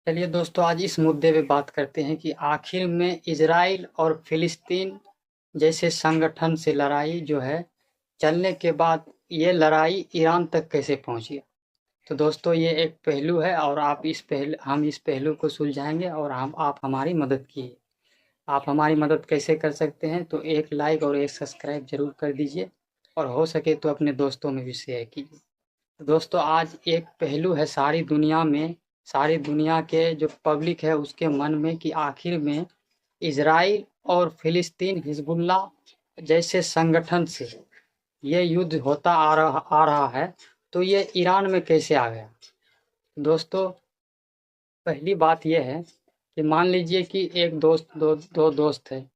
चलिए दोस्तों, आज इस मुद्दे पे बात करते हैं कि आखिर में इजराइल और फिलिस्तीन जैसे संगठन से लड़ाई जो है चलने के बाद ये लड़ाई ईरान तक कैसे पहुंची। तो दोस्तों, ये एक पहलू है और हम इस पहलू को सुलझाएंगे और आप हमारी मदद कीजिए। आप हमारी मदद कैसे कर सकते हैं? तो एक लाइक और एक सब्सक्राइब जरूर कर दीजिए और हो सके तो अपने दोस्तों में भी शेयर कीजिए। तो दोस्तों, आज एक पहलू है सारी दुनिया के जो पब्लिक है उसके मन में कि आखिर में इजराइल और फिलिस्तीन हिजबुल्लाह जैसे संगठन से ये युद्ध होता आ रहा है, तो ये ईरान में कैसे आ गया। दोस्तों, पहली बात यह है कि मान लीजिए कि एक दोस्त दो दोस्त है,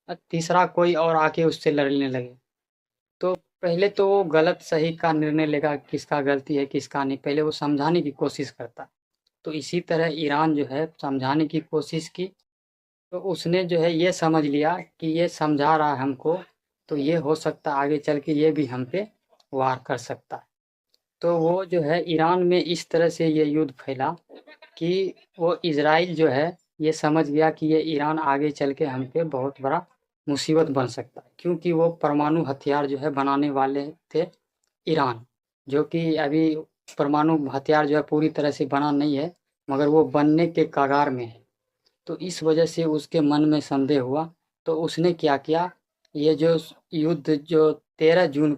तीसरा कोई और आके उससे लड़ने लगे। तो पहले तो वो गलत सही का निर्णय लेगा, किसका गलती है किसका नहीं, पहले वो समझाने की कोशिश करता है। तो इसी तरह ईरान जो है समझाने की कोशिश की, तो उसने जो है ये समझ लिया कि ये समझा रहा है हमको, तो ये हो सकता है आगे चल के ये भी हम पे वार कर सकता है। तो वो जो है ईरान में इस तरह से ये युद्ध फैला कि वो इजराइल जो है ये समझ गया कि ये ईरान आगे चल के हम पे बहुत बड़ा मुसीबत बन सकता है, क्योंकि वो परमाणु हथियार जो है बनाने वाले थे ईरान, जो कि अभी परमाणु हथियार जो है पूरी तरह से बना नहीं है, मगर वो बनने के कगार में है। तो इस वजह से उसके मन में संदेह हुआ। तो उसने क्या किया, ये जो युद्ध जो 13 जून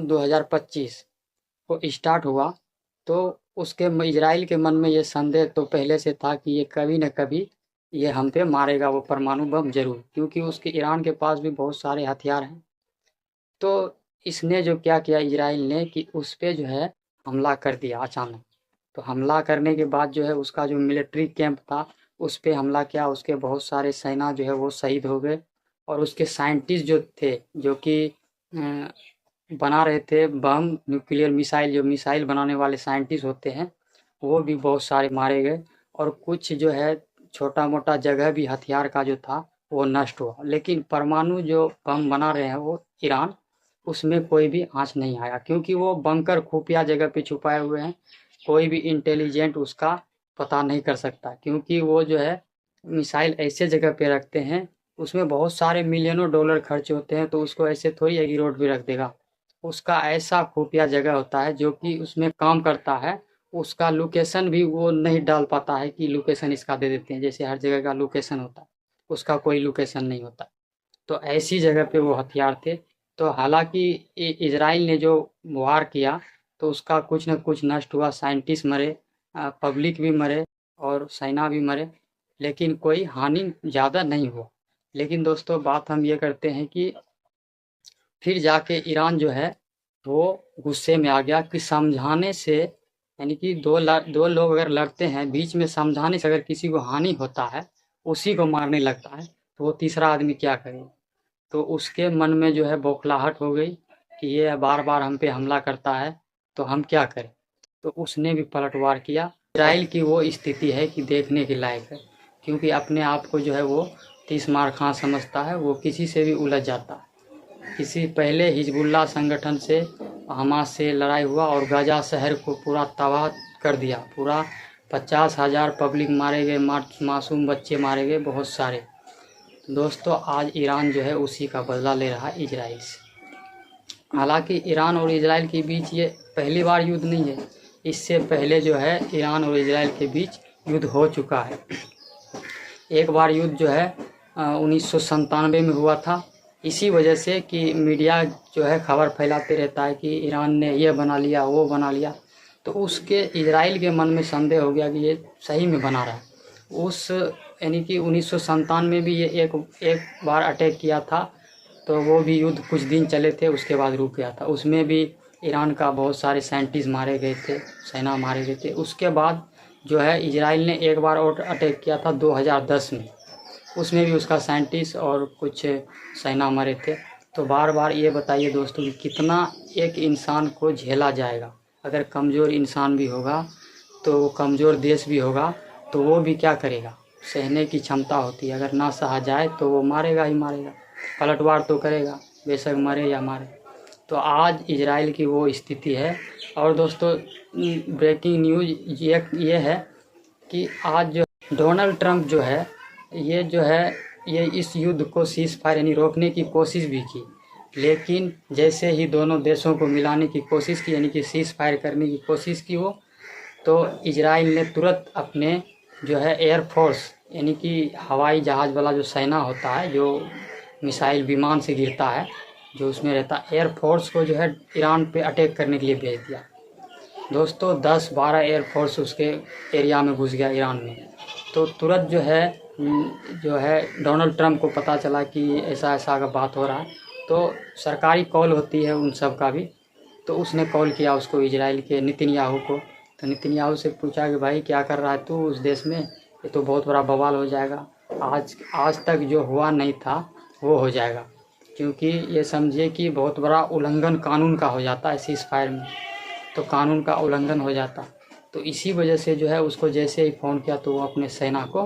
2025 को स्टार्ट हुआ, तो उसके इजराइल के मन में ये संदेह तो पहले से था कि ये कभी न कभी ये हम पे मारेगा वो परमाणु बम जरूर, क्योंकि उसके ईरान के पास भी बहुत सारे हथियार हैं। तो इसने जो क्या किया इजराइल ने कि उस पे जो है हमला कर दिया अचानक। तो हमला करने के बाद जो है उसका जो मिलिट्री कैंप था उस पे हमला किया, उसके बहुत सारे सेना जो है वो शहीद हो गए। और उसके साइंटिस्ट जो थे, जो कि बना रहे थे बम, न्यूक्लियर मिसाइल, जो मिसाइल बनाने वाले साइंटिस्ट होते हैं, वो भी बहुत सारे मारे गए। और कुछ जो है छोटा मोटा जगह भी हथियार का जो था वो नष्ट हुआ, लेकिन परमाणु जो बम बना रहे हैं वो ईरान, उसमें कोई भी आँच नहीं आया, क्योंकि वो बंकर खुफिया जगह पे छुपाए हुए हैं। कोई भी इंटेलिजेंट उसका पता नहीं कर सकता, क्योंकि वो जो है मिसाइल ऐसे जगह पे रखते हैं, उसमें बहुत सारे मिलियनों डॉलर खर्च होते हैं, तो उसको ऐसे थोड़ी है कि रोड पे रख देगा। उसका ऐसा खुफिया जगह होता है जो कि उसमें काम करता है। उसका लोकेशन भी वो नहीं डाल पाता है कि लोकेशन इसका दे देते हैं, जैसे हर जगह का लोकेशन होता है, उसका कोई लोकेशन नहीं होता। तो ऐसी जगह पे वो हथियार थे। तो हालांकि इजराइल ने जो वार किया तो उसका कुछ न कुछ नष्ट हुआ, साइंटिस्ट मरे, पब्लिक भी मरे और सेना भी मरे, लेकिन कोई हानि ज़्यादा नहीं हुआ। लेकिन दोस्तों, बात हम ये करते हैं कि फिर जाके ईरान जो है वो गुस्से में आ गया कि समझाने से, यानी कि दो लोग अगर लड़ते हैं, बीच में समझाने से अगर किसी को हानि होता है, उसी को मारने लगता है, तो वो तीसरा आदमी क्या करे। तो उसके मन में जो है बौखलाहट हो गई कि ये बार बार हम पे हमला करता है, तो हम क्या करें। तो उसने भी पलटवार किया। इसराइल की वो स्थिति है कि देखने के लायक है, क्योंकि अपने आप को जो है वो तीस मार खां समझता है, वो किसी से भी उलझ जाता है। किसी पहले हिजबुल्लाह संगठन से, हमास से लड़ाई हुआ और गाजा शहर को पूरा तबाह कर दिया, पूरा 50,000 पब्लिक मारे गए, मासूम बच्चे मारे गए बहुत सारे। दोस्तों, आज ईरान जो है उसी का बदला ले रहा है इजराइल से। हालांकि ईरान और इजराइल के बीच ये पहली बार युद्ध नहीं है, इससे पहले जो है ईरान और इजराइल के बीच युद्ध हो चुका है। एक बार युद्ध जो है 1997 में हुआ था, इसी वजह से कि मीडिया जो है खबर फैलाते रहता है कि ईरान ने ये बना लिया वो बना लिया, तो उसके इजराइल के मन में संदेह हो गया कि ये सही में बना रहा है। उस यानी कि 1997 में भी ये एक बार अटैक किया था, तो वो भी युद्ध कुछ दिन चले थे, उसके बाद रुक गया था। उसमें भी ईरान का बहुत सारे साइंटिस्ट मारे गए थे, सेना मारे गए थे। उसके बाद जो है इजराइल ने एक बार और अटैक किया था 2010 में, उसमें भी उसका साइंटिस्ट और कुछ सेना मरे थे। तो बार बार ये बताइए दोस्तों कि कितना एक इंसान को झेला जाएगा। अगर कमज़ोर इंसान भी होगा, तो वो कमज़ोर देश भी होगा, तो वो भी क्या करेगा, सहने की क्षमता होती है। अगर ना सहा जाए तो वो मारेगा ही मारेगा, पलटवार तो करेगा, बेशक मरे या मारे। तो आज इजराइल की वो स्थिति है। और दोस्तों, ब्रेकिंग न्यूज़ ये है कि आज जो डोनाल्ड ट्रंप जो है ये इस युद्ध को सीज़ फायर यानी रोकने की कोशिश भी की, लेकिन जैसे ही दोनों देशों को मिलाने की कोशिश की यानी कि सीज़ फायर करने की कोशिश की वो, तो इजराइल ने तुरंत अपने जो है एयरफोर्स यानी कि हवाई जहाज़ वाला जो सेना होता है, जो मिसाइल विमान से गिरता है, जो उसमें रहता है, एयरफोर्स को जो है ईरान पे अटैक करने के लिए भेज दिया। दोस्तों 10-12 एयरफोर्स उसके एरिया में घुस गया ईरान में। तो तुरंत जो है डोनाल्ड ट्रंप को पता चला कि ऐसा ऐसा का बात हो रहा है, तो सरकारी कॉल होती है उन सब का भी, तो उसने कॉल किया उसको इजराइल के नेतन्याहू को। तो नेतन्याहू से पूछा कि भाई क्या कर रहा है तू उस देश में, ये तो बहुत बड़ा बवाल हो जाएगा, आज तक जो हुआ नहीं था वो हो जाएगा, क्योंकि ये समझिए कि बहुत बड़ा उल्लंघन कानून का हो जाता है सीज़ फायर में, तो कानून का उल्लंघन हो जाता। तो इसी वजह से जो है उसको जैसे ही फ़ोन किया तो वो अपने सेना को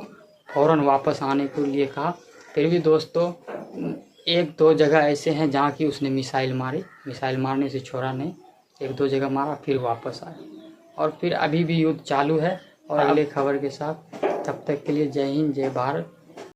फ़ौरन वापस आने के लिए कहा। फिर भी दोस्तों 1-2 जगह ऐसे हैं जहाँ की उसने मिसाइल मारी, मिसाइल मारने से छोड़ा नहीं, 1-2 जगह मारा फिर वापस आए, और फिर अभी भी युद्ध चालू है। और अगले खबर के साथ, तब तक के लिए जय हिंद जय भारत।